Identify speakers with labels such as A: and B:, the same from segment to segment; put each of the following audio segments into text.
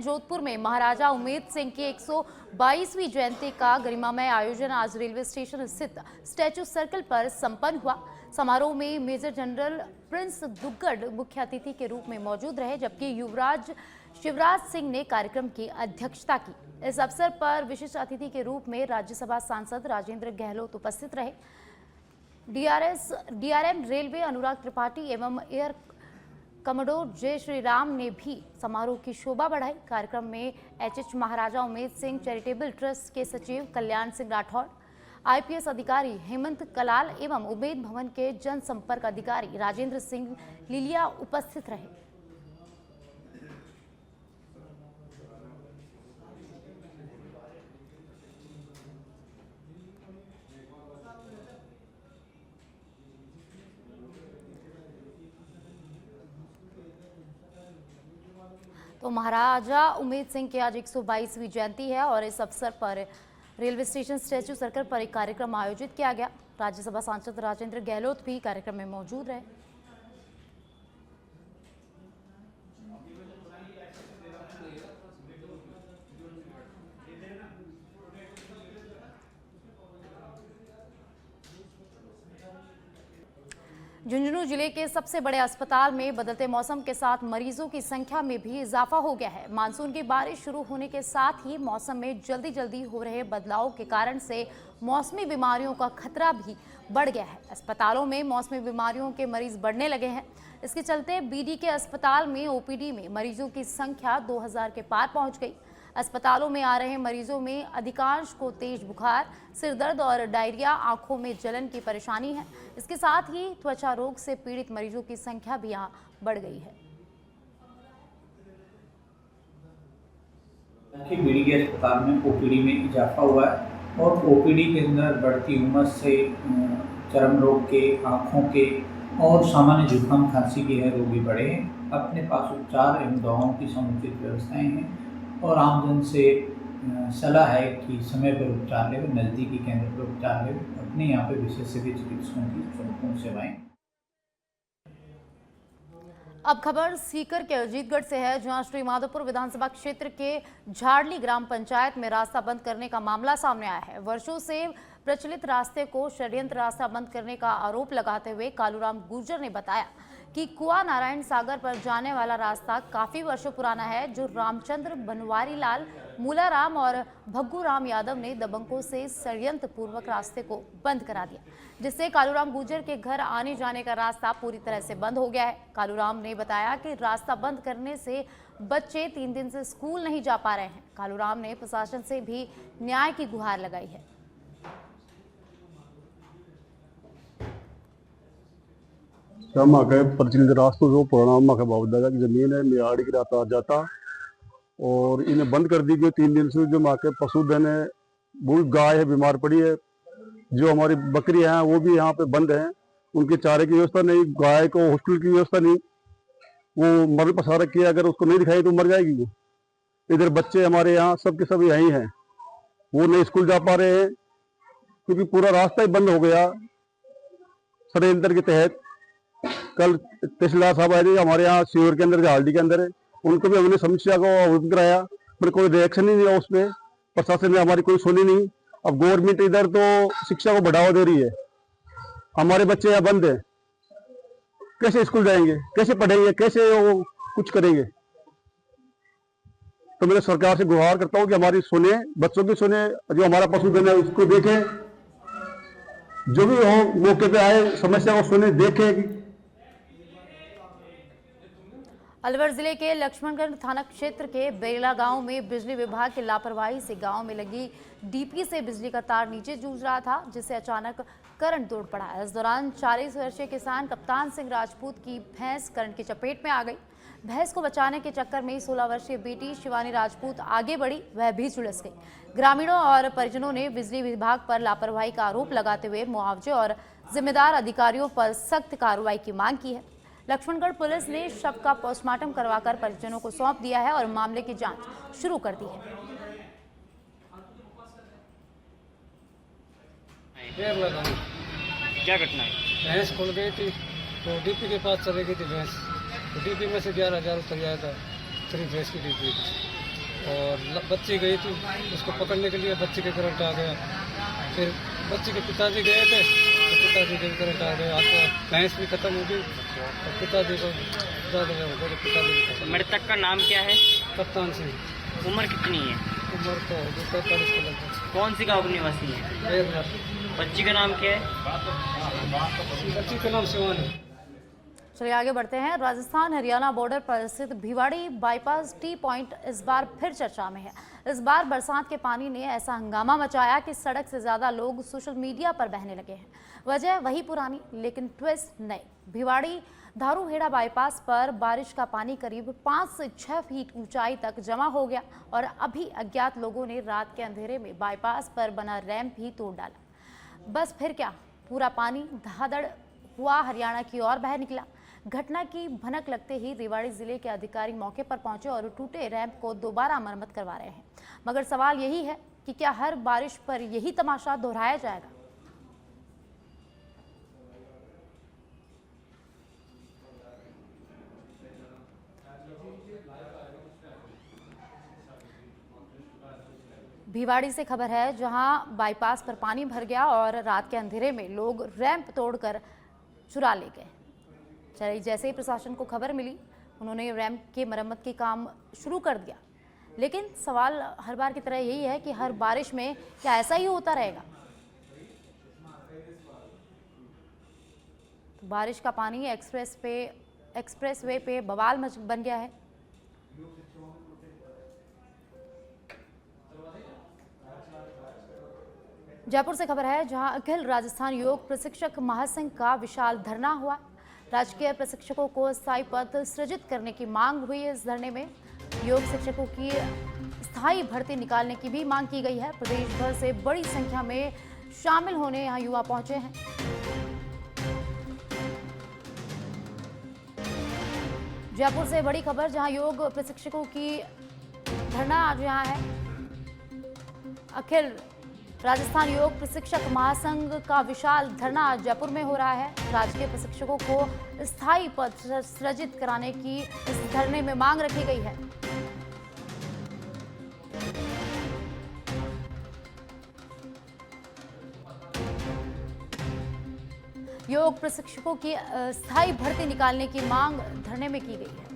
A: जोधपुर में महाराजा उमेद सिंह की 122वीं जयंती का गरिमामय आयोजन आज रेलवे स्टेशन स्थित स्टैचू सर्कल पर संपन्न हुआ। समारोह में मेजर जनरल प्रिंस दुग्गड़ मुख्य अतिथि के रूप में मौजूद रहे, जबकि युवराज शिवराज सिंह ने कार्यक्रम की अध्यक्षता की। इस अवसर पर विशिष्ट अतिथि के रूप में राज्यसभा सांसद राजेंद्र गहलोत उपस्थित रहे। डीआरएम रेलवे अनुराग त्रिपाठी एवं एयर कमोडोर जय श्री राम ने भी समारोह की शोभा बढ़ाई। कार्यक्रम में एचएच महाराजा उमेद सिंह चैरिटेबल ट्रस्ट के सचिव कल्याण सिंह राठौड़, आईपीएस अधिकारी हेमंत कलाल एवं उमेद भवन के जनसंपर्क अधिकारी राजेंद्र सिंह लिलिया उपस्थित रहे। तो महाराजा उमेद सिंह की आज 122वीं जयंती है और इस अवसर पर रेलवे स्टेशन स्टैचू सर्कल पर एक कार्यक्रम आयोजित किया गया। राज्यसभा सांसद राजेंद्र गहलोत भी कार्यक्रम में मौजूद रहे। झुंझुनू जिले के सबसे बड़े अस्पताल में बदलते मौसम के साथ मरीजों की संख्या में भी इजाफा हो गया है। मानसून की बारिश शुरू होने के साथ ही मौसम में जल्दी हो रहे बदलाव के कारण से मौसमी बीमारियों का खतरा भी बढ़ गया है। अस्पतालों में मौसमी बीमारियों के मरीज बढ़ने लगे हैं। इसके चलते बीडी के अस्पताल में ओपीडी में मरीजों की संख्या 2000 के पार पहुंच गई। अस्पतालों में आ रहे मरीजों में अधिकांश को तेज बुखार, सिर दर्द और डायरिया, आंखों में जलन की परेशानी है। इसके साथ ही त्वचा रोग से पीड़ित मरीजों की संख्या भी यहाँ बढ़ गई है।
B: बीडी के अस्पताल में ओपीडी में इजाफा हुआ है और ओपीडी के अंदर बढ़ती उम्र से चर्म रोग के, आँखों के और सामान्य जुकाम खांसी के रोगी बढ़े हैं। अपने पास उपचार एवं दवाओं की समुचित व्यवस्थाएं हैं और आमजन से सलाह है कि समय पर उपचार लें, नज़दीकी केंद्र पर उपचार लें, अपने यहाँ पर विशेषज्ञ चिकित्सकों की संपूर्ण सेवाएं।
A: अब खबर सीकर के अजीतगढ़ से है, जहां श्री माधोपुर विधानसभा क्षेत्र के झाड़ली ग्राम पंचायत में रास्ता बंद करने का मामला सामने आया है। वर्षों से प्रचलित रास्ते को षड्यंत्र रास्ता बंद करने का आरोप लगाते हुए कालूराम गुर्जर ने बताया कि कुआ नारायण सागर पर जाने वाला रास्ता काफी वर्षों पुराना है, जो रामचंद्र, बनवारी लाल, मूलाराम और भग्गू राम यादव ने दबंगों से षड्यंत्र पूर्वक रास्ते को बंद करा दिया, जिससे कालूराम गुर्जर के घर आने जाने का रास्ता पूरी तरह से बंद हो गया है। कालूराम ने बताया कि रास्ता बंद करने से बच्चे 3 दिन से स्कूल नहीं जा पा रहे हैं। कालूराम ने प्रशासन से भी न्याय की गुहार लगाई है।
C: प्रचलित रास्तों जो पुराना बाबू दादा की जमीन है, मियाड़ी की रास्ता जाता और इन्हें बंद कर दी गई 3 दिन से। जो माँ के पशुधन है, बहुत गाय है बीमार पड़ी है, जो हमारी बकरी हैं वो भी यहाँ पे बंद हैं, उनके चारे की व्यवस्था नहीं, गाय को हॉस्टल की व्यवस्था नहीं, वो मर पसा रखी है, अगर उसको नहीं दिखाई तो मर जाएगी वो। इधर बच्चे हमारे यहाँ सबके सब यहीं हैं, वो नहीं स्कूल जा पा रहे हैं क्योंकि पूरा रास्ता ही बंद हो गया षड्यंत्र के तहत। कल तहसीलदार साहब आए थे हमारे यहाँ शिविर के अंदर, झालडी के अंदर है, उनको भी हमने समस्या को अवगत कराया, पर कोई रिएक्शन ही नहीं है उसमें। प्रशासन ने हमारी कोई सुनी नहीं। अब गवर्नमेंट इधर तो शिक्षा को बढ़ावा दे रही है, हमारे बच्चे यहाँ बंद है, कैसे स्कूल जाएंगे, कैसे पढ़ेंगे, कैसे वो कुछ करेंगे। तो मैं सरकार से गुहार करता हूँ कि हमारी सुने, बच्चों की सुने, जो हमारा पशुधन है उसको देखे, जो भी हो मौके पे आए समस्या को सुने, देखे।
A: अलवर जिले के लक्ष्मणगढ़ थाना क्षेत्र के बेला गांव में बिजली विभाग की लापरवाही से गांव में लगी डीपी से बिजली का तार नीचे जूझ रहा था, जिससे अचानक करंट दौड़ पड़ा। इस दौरान 40 वर्षीय किसान कप्तान सिंह राजपूत की भैंस करंट की चपेट में आ गई। भैंस को बचाने के चक्कर में 16 वर्षीय बेटी शिवानी राजपूत आगे बढ़ी, वह भी झुलस गई। ग्रामीणों और परिजनों ने बिजली विभाग पर लापरवाही का आरोप लगाते हुए मुआवजे और जिम्मेदार अधिकारियों पर सख्त कार्रवाई की मांग की है। लक्ष्मणगढ़ पुलिस ने शव का पोस्टमार्टम करवाकर परिजनों को सौंप दिया है और मामले की जांच शुरू कर दी है।
D: क्या घटना है?
E: भैंस खुल गई थी तो डीपी के पास चली गई थी भैंस, तो डीपी में से 11,000 उतर गया था, 3 भैंस की डीपी। और बच्ची गई थी, उसको पकड़ने के लिए बच्ची के करंट आ गया। फिर बच्ची के पिताजी गए थे तो पिताजी के भी करंट आ गया। आपका भैंस भी खत्म हो गई और पिताजी को ज़्यादा हो गया, पिताजी भी खत्म।
D: मृतक का नाम क्या है?
E: कप्तान सिंह।
D: उम्र कितनी है?
E: उम्र तो होगी 45 के लगभग।
D: कौन सी गाँव निवासी है? बच्ची का नाम क्या है?
E: बच्ची का नाम शिवान है।
A: चलिए आगे बढ़ते हैं। राजस्थान हरियाणा बॉर्डर पर स्थित भिवाड़ी बाईपास टी पॉइंट इस बार फिर चर्चा में है। इस बार बरसात के पानी ने ऐसा हंगामा मचाया कि सड़क से ज्यादा लोग सोशल मीडिया पर बहने लगे हैं। वजह वही पुरानी लेकिन ट्विस्ट नई। भिवाड़ी धारूहेड़ा बाईपास पर बारिश का पानी करीब 5 से 6 फीट ऊंचाई तक जमा हो गया और अभी अज्ञात लोगों ने रात के अंधेरे में बाईपास पर बना रैंप भी तोड़ डाला। बस फिर क्या, पूरा पानी धड़ाधड़ हुआ हरियाणा की ओर बह निकला। घटना की भनक लगते ही रेवाड़ी जिले के अधिकारी मौके पर पहुंचे और टूटे रैंप को दोबारा मरम्मत करवा रहे हैं। मगर सवाल यही है कि क्या हर बारिश पर यही तमाशा दोहराया जाएगा? भिवाड़ी से खबर है, जहां बाईपास पर पानी भर गया और रात के अंधेरे में लोग रैंप तोड़कर चुरा ले गए। चलिए, जैसे ही प्रशासन को खबर मिली, उन्होंने रैंप की मरम्मत के काम शुरू कर दिया। लेकिन सवाल हर बार की तरह यही है कि हर बारिश में क्या ऐसा ही होता रहेगा? बारिश का पानी एक्सप्रेसवे पे बवाल बन गया है। जयपुर से खबर है, जहां अखिल राजस्थान योग प्रशिक्षक महासंघ का विशाल धरना हुआ। राजकीय प्रशिक्षकों को स्थायी पद सृजित करने की मांग हुई है। इस धरने में योग शिक्षकों की स्थायी भर्ती निकालने की भी मांग की गई है। प्रदेश भर से बड़ी संख्या में शामिल होने यहां युवा पहुंचे हैं। जयपुर से बड़ी खबर, जहां योग प्रशिक्षकों की धरना आज यहाँ है। अखिल राजस्थान योग प्रशिक्षक महासंघ का विशाल धरना आज जयपुर में हो रहा है। राजकीय प्रशिक्षकों को स्थायी पद सृजित कराने की इस धरने में मांग रखी गई है। योग प्रशिक्षकों की स्थायी भर्ती निकालने की मांग धरने में की गई है।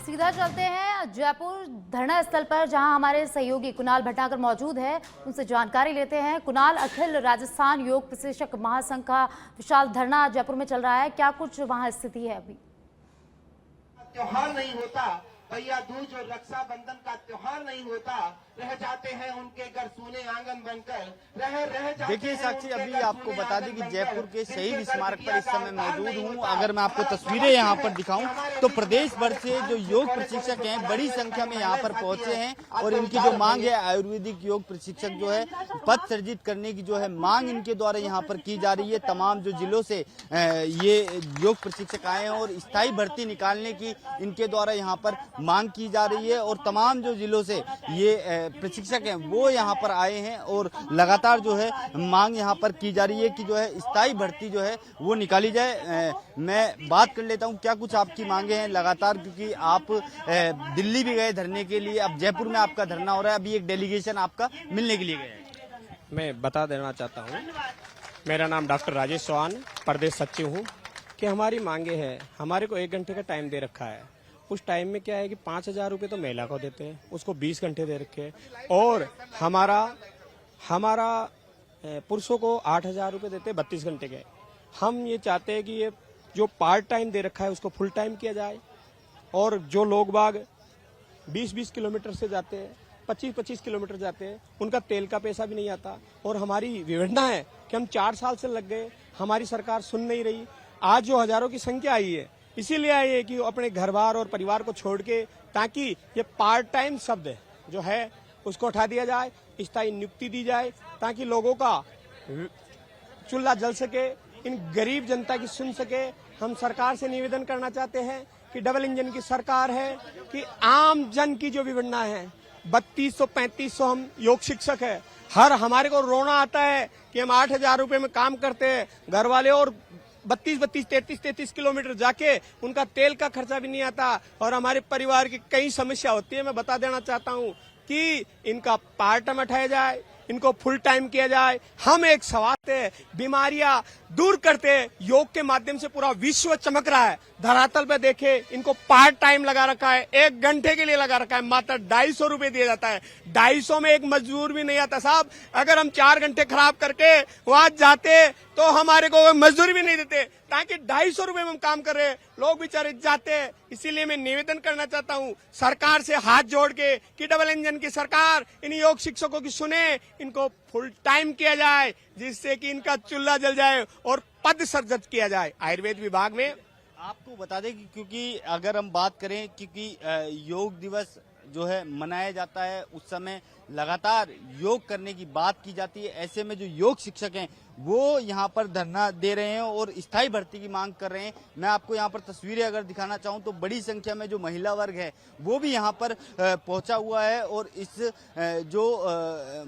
A: सीधा चलते हैं जयपुर धरना स्थल पर, जहां हमारे सहयोगी कुणाल भटनागर मौजूद है। उनसे जानकारी लेते हैं। कुणाल, अखिल राजस्थान योग प्रशिक्षक महासंघ का विशाल धरना जयपुर में चल रहा है, क्या कुछ वहां स्थिति है अभी?
F: त्योहार नहीं होता, भैया दूज और रक्षाबंधन का त्योहार नहीं होता, रह जाते हैं उनके घर सूने आंगन बनकर, रह जाते।
G: देखिए साक्षी, अभी आपको बता दें कि जयपुर के शहीद स्मारक पर इस समय मौजूद हूँ। अगर मैं आपको तस्वीरें यहाँ पर दिखाऊं तो प्रदेश भर से जो योग प्रशिक्षक हैं बड़ी संख्या में यहाँ पर पहुंचे हैं और इनकी जो मांग है, आयुर्वेदिक योग प्रशिक्षक जो है पद सृजित करने की जो है मांग इनके द्वारा यहाँ पर की जा रही है। तमाम जो जिलों से ये योग प्रशिक्षक आए हैं और स्थायी भर्ती निकालने की इनके द्वारा यहाँ पर मांग की जा रही है और तमाम जो जिलों से ये प्रशिक्षक हैं वो यहाँ पर आए हैं और लगातार जो है मांग यहाँ पर की जा रही है कि जो है स्थायी भर्ती जो है वो निकाली जाए। मैं बात कर लेता हूँ क्या कुछ आपकी मांगे हैं लगातार, क्योंकि आप दिल्ली भी गए धरने के लिए, अब जयपुर में आपका धरना हो रहा है, अभी एक डेलीगेशन आपका मिलने के लिए गया है।
H: मैं बता देना चाहता हूँ, मेरा नाम डॉक्टर राजेश चौहान, प्रदेश सचिव हूँ, कि हमारी मांगे हैं। हमारे को 1 घंटे का टाइम दे रखा है। उस टाइम में क्या है कि 5,000 रुपये तो महिला को देते हैं, उसको 20 घंटे दे रखे हैं और हमारा पुरुषों को 8,000 रुपये देते हैं 32 घंटे के। हम ये चाहते हैं कि ये जो पार्ट टाइम दे रखा है उसको फुल टाइम किया जाए और जो लोग बाग 20-20 किलोमीटर से जाते हैं, 25-25 किलोमीटर जाते हैं, उनका तेल का पैसा भी नहीं आता। और हमारी विडंबना है कि हम 4 साल से लग गए, हमारी सरकार सुन नहीं रही। आज जो हजारों की संख्या आई है, इसीलिए आई है कि वो अपने घर बार और परिवार को छोड़ के, ताकि ये पार्ट टाइम शब्द जो है उसको उठा दिया जाए, स्थायी नियुक्ति दी जाए, ताकि लोगों का चूल्हा जल सके, इन गरीब जनता की सुन सके। हम सरकार से निवेदन करना चाहते हैं कि डबल इंजन की सरकार है, कि आम जन की जो विडंबना है, 3200-3500 हम योग शिक्षक है, हमारे को रोना आता है कि हम 8,000 रुपए में काम करते हैं, घर वाले और 33 किलोमीटर जाके उनका तेल का खर्चा भी नहीं आता, और हमारे परिवार की कई समस्या होती है। मैं बता देना चाहता हूं कि इनका पार्ट टाइम हटाया जाए, इनको फुल टाइम किया जाए। हम एक सवाल है, बीमारियां दूर करते, योग के माध्यम से पूरा विश्व चमक रहा है। धरातल पे देखे, इनको पार्ट टाइम लगा रखा है, 1 घंटे के लिए लगा रखा है, मात्र 250 रुपए दिया जाता है। 250 में एक मजदूर भी नहीं आता साहब। अगर हम 4 घंटे खराब करके वहां जाते तो हमारे को मजदूरी भी नहीं देते, ताकि 250 रुपए में हम काम कर रहे हैं, लोग बेचारे जाते हैं। इसीलिए मैं निवेदन करना चाहता हूं सरकार से हाथ जोड़ के कि डबल इंजन की सरकार इन योग शिक्षकों की सुने, इनको फुल टाइम किया जाए, जिससे कि इनका चूल्हा जल जाए और पद सृजित किया जाए आयुर्वेद विभाग में।
G: आपको बता दें कि क्योंकि अगर हम बात करें, क्योंकि योग दिवस जो है मनाया जाता है, उस समय लगातार योग करने की बात की जाती है। ऐसे में जो योग शिक्षक हैं वो यहाँ पर धरना दे रहे हैं और स्थायी भर्ती की मांग कर रहे हैं। मैं आपको यहाँ पर तस्वीरें अगर दिखाना चाहूँ तो बड़ी संख्या में जो महिला वर्ग है वो भी यहाँ पर पहुंचा हुआ है, और इस जो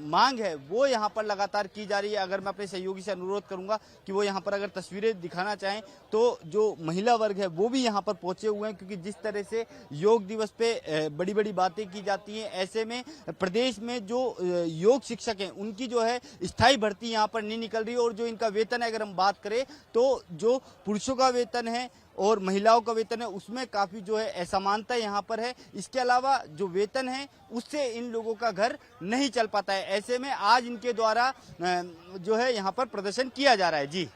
G: मांग है वो यहाँ पर लगातार की जा रही है। अगर मैं अपने सहयोगी से अनुरोध करूंगा कि वो यहाँ पर अगर तस्वीरें दिखाना चाहें, तो जो महिला वर्ग है वो भी यहाँ पर पहुंचे हुए हैं, क्योंकि जिस तरह से योग दिवस पे बड़ी बड़ी बातें की जाती हैं, ऐसे में प्रदेश में जो योग शिक्षक हैं उनकी जो है स्थायी भर्ती यहाँ पर नहीं निकल रही। और जो इनका वेतन है, अगर हम बात करें तो जो पुरुषों का वेतन है और महिलाओं का वेतन है उसमें काफी जो है असमानता यहाँ पर है। इसके अलावा जो वेतन है उससे इन लोगों का घर नहीं चल पाता है। ऐसे में आज इनके द्वारा जो है यहाँ पर प्रदर्शन किया जा रहा है। जी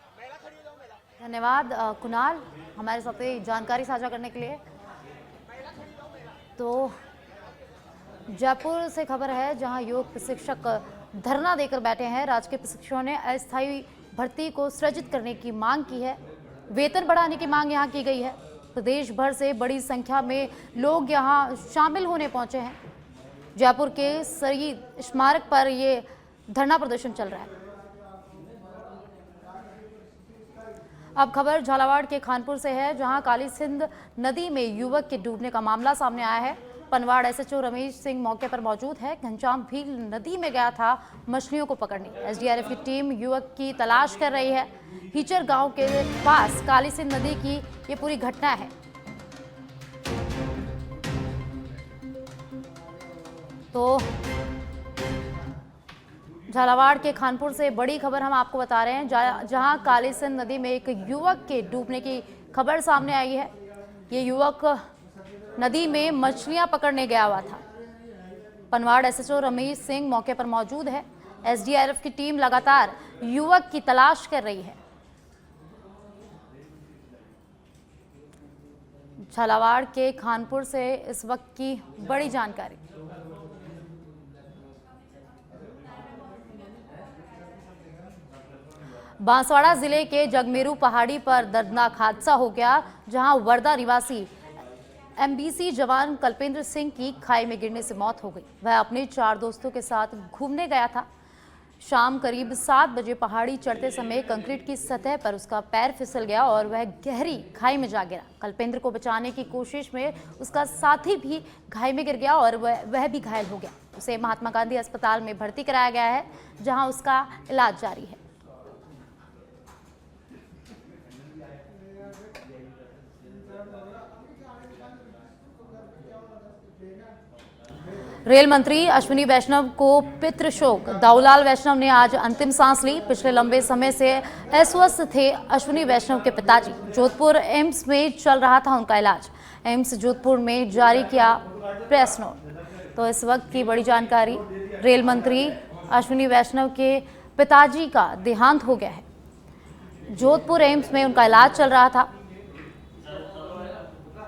A: धन्यवाद कुणाल, हमारे साथ जानकारी साझा करने के लिए। तो जयपुर से खबर है, जहां योग प्रशिक्षक धरना देकर बैठे हैं। राजकीय प्रशिक्षकों ने अस्थायी भर्ती को सृजित करने की मांग की है, वेतन बढ़ाने की मांग यहां की गई है। प्रदेश भर से बड़ी संख्या में लोग यहां शामिल होने पहुंचे हैं। जयपुर के शहीद स्मारक पर ये धरना प्रदर्शन चल रहा है। अब खबर झालावाड़ के खानपुर से है, जहां काली सिंध नदी में युवक के डूबने का मामला सामने आया है। पनवाड़ एसएचओ रमेश सिंह मौके पर मौजूद है। घनश्याम भील नदी में गया था मछलियों को पकड़ने। एसडीआरएफ की टीम युवक की तलाश कर रही है। हीचर गांव के पास काली सिंध नदी की ये पूरी घटना है। तो झालावाड़ के खानपुर से बड़ी खबर हम आपको बता रहे हैं, जहां काली सिंध नदी में एक युवक के डूबने की खबर सामने आई है। ये युवक नदी में मछलियां पकड़ने गया हुआ था। पनवाड़ एसएचओ रमेश सिंह मौके पर मौजूद है। एसडीआरएफ की टीम लगातार युवक की तलाश कर रही है। झालावाड़ के खानपुर से इस वक्त की बड़ी जानकारी। बांसवाड़ा जिले के जगमेरू पहाड़ी पर दर्दनाक हादसा हो गया, जहां वर्धा निवासी एमबीसी जवान कल्पेंद्र सिंह की खाई में गिरने से मौत हो गई। वह अपने 4 दोस्तों के साथ घूमने गया था। शाम करीब 7 बजे पहाड़ी चढ़ते समय कंक्रीट की सतह पर उसका पैर फिसल गया और वह गहरी खाई में जा गिरा। कल्पेंद्र को बचाने की कोशिश में उसका साथी भी खाई में गिर गया और वह भी घायल हो गया। उसे महात्मा गांधी अस्पताल में भर्ती कराया गया है, जहां उसका इलाज जारी है। रेल मंत्री अश्विनी वैष्णव को पितृशोक। दाऊलाल वैष्णव ने आज अंतिम सांस ली। पिछले लंबे समय से अस्वस्थ थे अश्विनी वैष्णव के पिताजी। जोधपुर एम्स में चल रहा था उनका इलाज। एम्स जोधपुर में जारी किया प्रेस नोट। तो इस वक्त की बड़ी जानकारी, रेल मंत्री अश्विनी वैष्णव के पिताजी का देहांत हो गया है। जोधपुर एम्स में उनका इलाज चल रहा था।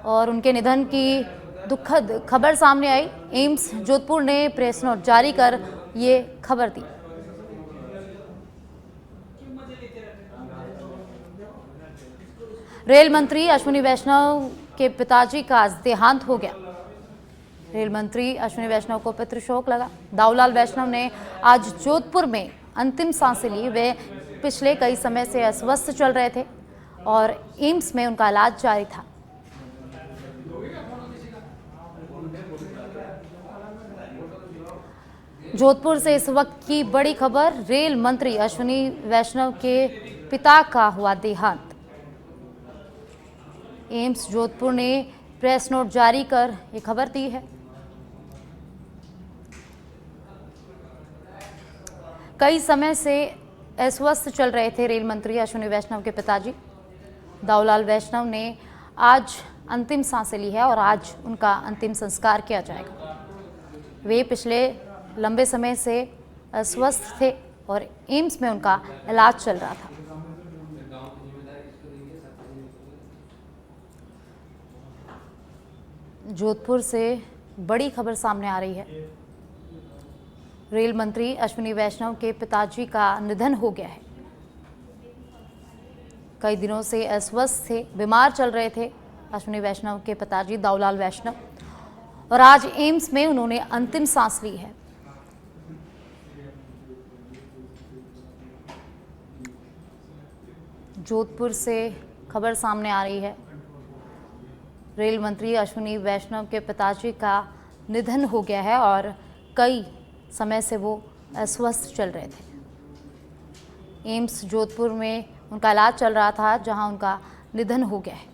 A: और उनके निधन की दुखद खबर सामने आई। एम्स जोधपुर ने प्रेस नोट जारी कर ये खबर दी। रेल मंत्री अश्विनी वैष्णव के पिताजी का आज देहांत हो गया। रेल मंत्री अश्विनी वैष्णव को पितृशोक लगा। दाऊलाल वैष्णव ने आज जोधपुर में अंतिम सांसें ली। वे पिछले कई समय से अस्वस्थ चल रहे थे और एम्स में उनका इलाज जारी था। जोधपुर से इस वक्त की बड़ी खबर, रेल मंत्री अश्विनी वैष्णव के पिता का हुआ देहांत। एम्स जोधपुर ने प्रेस नोट जारी कर ये खबर दी है। कई समय से अस्वस्थ चल रहे थे रेल मंत्री अश्विनी वैष्णव के पिताजी। दाऊलाल वैष्णव ने आज अंतिम सांसें ली है और आज उनका अंतिम संस्कार किया जाएगा। वे पिछले लंबे समय से अस्वस्थ थे और एम्स में उनका इलाज चल रहा था। जोधपुर से बड़ी खबर सामने आ रही है। रेल मंत्री अश्विनी वैष्णव के पिताजी का निधन हो गया है। कई दिनों से अस्वस्थ थे, बीमार चल रहे थे अश्विनी वैष्णव के पिताजी दाऊलाल वैष्णव, और आज एम्स में उन्होंने अंतिम सांस ली है। जोधपुर से खबर सामने आ रही है। रेल मंत्री अश्विनी वैष्णव के पिताजी का निधन हो गया है और कई समय से वो अस्वस्थ चल रहे थे। एम्स जोधपुर में उनका इलाज चल रहा था, जहां उनका निधन हो गया है।